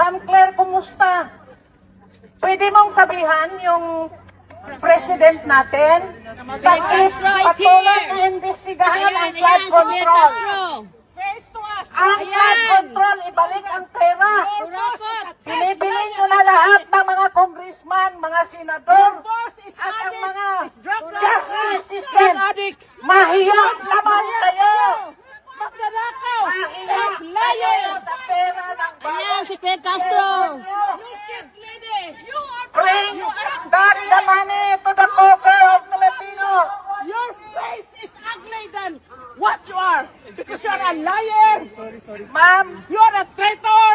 Ma'am Claire, kumusta? Pwede mong sabihan yung president natin? Bakit patuloy na imbestigahan ang flood control? Ang flood control, ibalik ang pera. Binibili nyo na lahat ng mga congressman, mga senador, at ang mga justice system. Mahiyap naman kayo! Magnanakaw! Mahiyap Liar! sa pera ng Ayan, si Claire Castro. You shit lady! You are Bring back the money to the coffers of Filipino. Your face is ugly than what you are! Because you are a liar! Ma'am, You are a traitor!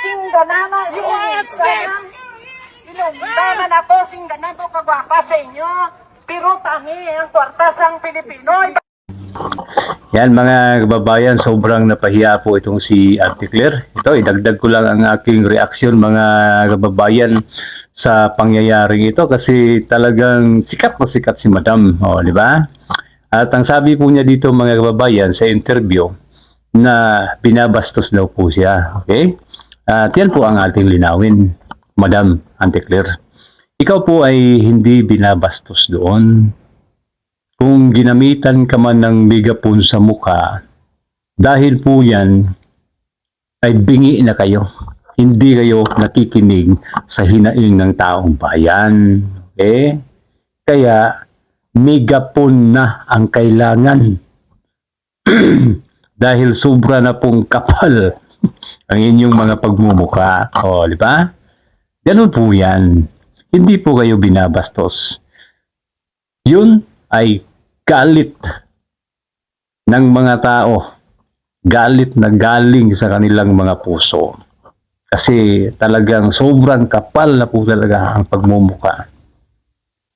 singganama, You are a thief! Ilungdaman ako, singganama kagwapa sa inyo. Pero tangi ang kwartas ang Pilipino. Yan mga kababayan, sobrang napahiya po itong si Ate Claire. Ito, idagdag ko lang ang aking reaksyon mga kababayan sa pangyayaring ito kasi talagang sikat na sikat si Madam, di ba? At ang sabi po niya dito mga kababayan sa interview na binabastos daw po siya, okay? At yan po ang ating linawin, Madam Ate Claire. Ikaw po ay hindi binabastos doon. Kung ginamitan ka man ng megapon sa mukha, dahil po yan ay bingi na kayo. Hindi kayo nakikinig sa hinaing ng taong bayan. Okay? Kaya, megapon na ang kailangan. Dahil sobra na pong kapal ang inyong mga pagmumukha. O, di ba? Ganun po yan. Hindi po kayo binabastos. Yun ay galit ng mga tao, galit na galing sa kanilang mga puso. Kasi talagang sobrang kapal na po talaga ang pagmumuka.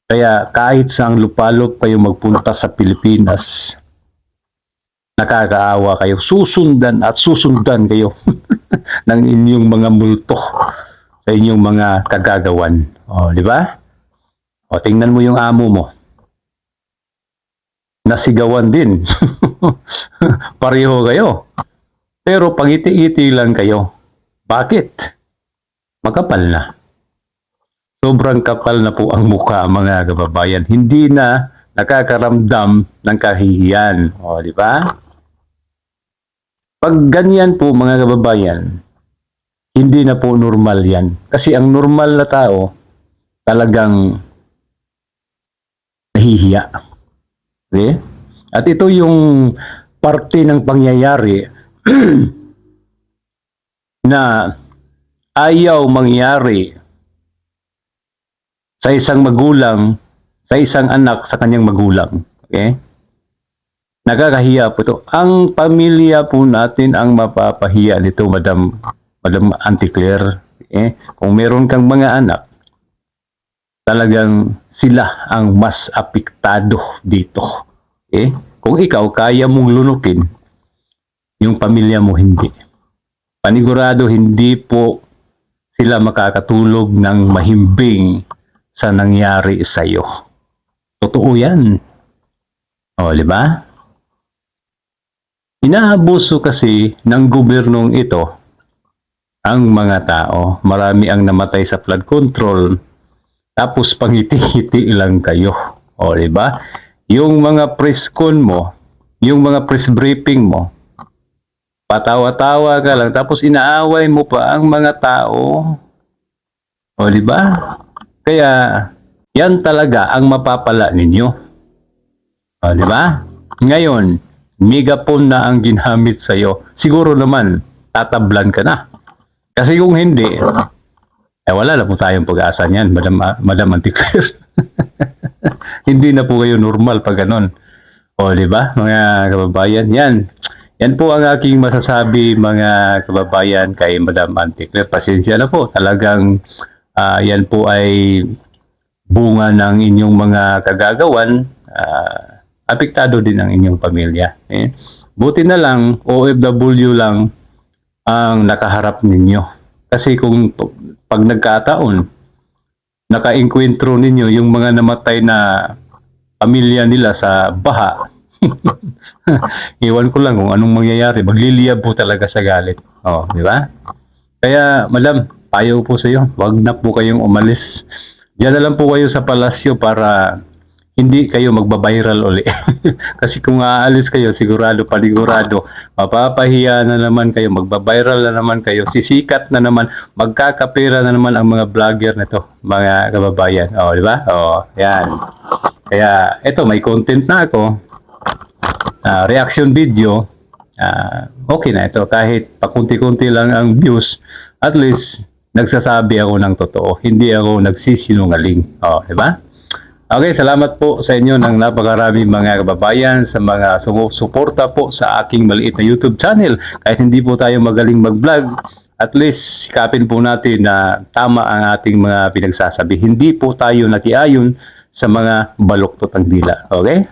Kaya kahit saang lupalop kayo magpunta sa Pilipinas, nakakaawa kayo, susundan at susundan kayo ng inyong mga multo sa inyong mga kagagawan. O, di ba? O, tingnan mo yung amo mo. Nasigawan din. Pareho kayo. Pero pangiti-iti lang kayo. Bakit? Makapal na. Sobrang kapal na po ang mukha mga kababayan. Hindi na nakakaramdam ng kahihiyan. O, di ba? Pag ganyan po mga kababayan, hindi na po normal yan. Kasi ang normal na tao, talagang nahihiya. Okay? At ito yung parte ng pangyayari na ayaw mangyari sa isang magulang, sa isang anak, sa kanyang magulang. Okay? Nakakahiya po ito. Ang pamilya po natin ang mapapahiya nito, Madam Auntie Claire. Okay? Kung meron kang mga anak, talagang sila ang mas apektado dito. Okay? Kung ikaw, kaya mong lunukin, yung pamilya mo hindi. Panigurado, hindi po sila makakatulog ng mahimbing sa nangyari sa iyo. Totoo yan. O, di ba? Inaabuso kasi ng gobyernong ito ang mga tao. Marami ang namatay sa flood control. Tapos pangiti-hiti lang kayo. O, di ba? Yung mga press con mo, yung mga press briefing mo, patawa-tawa ka lang, tapos inaaway mo pa ang mga tao. O, di ba? Kaya, yan talaga ang mapapala ninyo. O, di ba? Ngayon, megapon na ang ginamit sa'yo. Siguro naman, tatablan ka na. Kasi kung hindi, wala na po tayong pag-asa niyan, Madam Auntie Claire. Hindi na po kayo normal pag ganon. O, di ba, mga kababayan? Yan po ang aking masasabi, mga kababayan, kay Madam Auntie Claire. Pasensya na po. Talagang, yan po ay bunga ng inyong mga kagagawan. Apektado din ang inyong pamilya. Buti na lang, OFW lang ang nakaharap ninyo. Kasi kung pag nagkataon, naka-enkwentro ninyo yung mga namatay na pamilya nila sa baha, iwan ko lang kung anong mangyayari. Magliliyab po talaga sa galit. Oh, di ba? Kaya, madam, payo po sa iyo, wag na po kayong umalis. Diyan na lang po kayo sa palasyo para hindi kayo magbabiral uli. Kasi kung aalis kayo, panigurado, mapapahiya na naman kayo, magbabiral na naman kayo, sisikat na naman, magkakapira na naman ang mga vlogger na to, mga kababayan. O, di ba? O, yan. Kaya, eto, may content na ako. Reaction video. Okay na ito. Kahit pakunti-kunti lang ang views, at least, nagsasabi ako ng totoo. Hindi ako nagsisinungaling. O, di ba? Okay, salamat po sa inyo ng napakaraming mga kababayan sa mga sumusuporta po sa aking maliit na YouTube channel. Kahit hindi po tayo magaling mag-vlog, at least sikapin po natin na tama ang ating mga pinagsasabi. Hindi po tayo nakiayon sa mga baluktot ang dila. Okay?